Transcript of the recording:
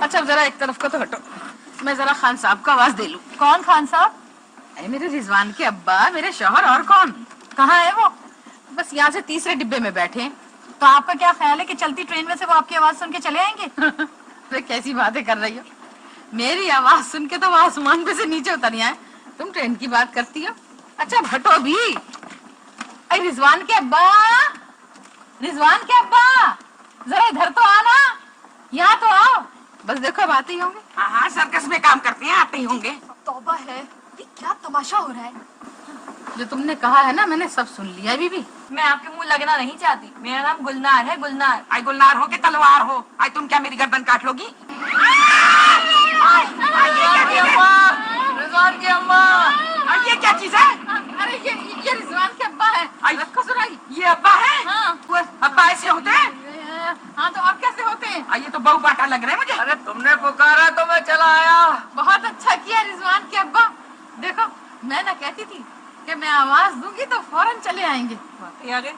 अच्छा जरा एक तरफ को तो हटो, मैं जरा खान साहब को आवाज दे लूं। कौन खान साहब? मेरे रिजवान के अब्बा, मेरे शौहर, और कौन। कहाँ है वो? बस यहाँ से तीसरे डिब्बे में बैठे। तो आपका क्या ख्याल है कि चलती ट्रेन में से वो आपकी आवाज सुन के चले आएंगे? तो कैसी बातें कर रही हो, मेरी आवाज सुन के तो वो आसमान पे से नीचे उतर आए, तुम ट्रेन की बात करती हो। अच्छा हटो भी। अरे रिजवान के अब्बा, रिजवान के अब्बा, जरा इधर तो आना, यहाँ तो आओ। बस देखो अब आते ही होंगे। हाँ, सर्कस में काम करते हैं, आते ही होंगे। तौबा है, ये क्या तमाशा हो रहा है? जो तुमने कहा है ना, मैंने सब सुन लिया। बीबी, मैं आपके मुंह लगना नहीं चाहती। मेरा नाम गुलनार है, गुलनार। आई गुलनार हो के तलवार हो, आई तुम क्या मेरी गर्दन काट लोगी? रिजवान की अम्मा। ये क्या चीज है? अरे ये रिजवान के अब्बा है। रखो सुनाई। ये अब्बा है? हाँ। अब्बा ऐसे होते हैं? हाँ तो और कैसे होते हैं? ये तो बहु बाटा लग रहा है मुझे। अरे तुमने पुकारा तो मैं चला आया। बहुत अच्छा किया रिजवान के अब्बा। देखो मैं ना कहती थी कि मैं आवाज दूंगी तो फौरन चले आएंगे। आगे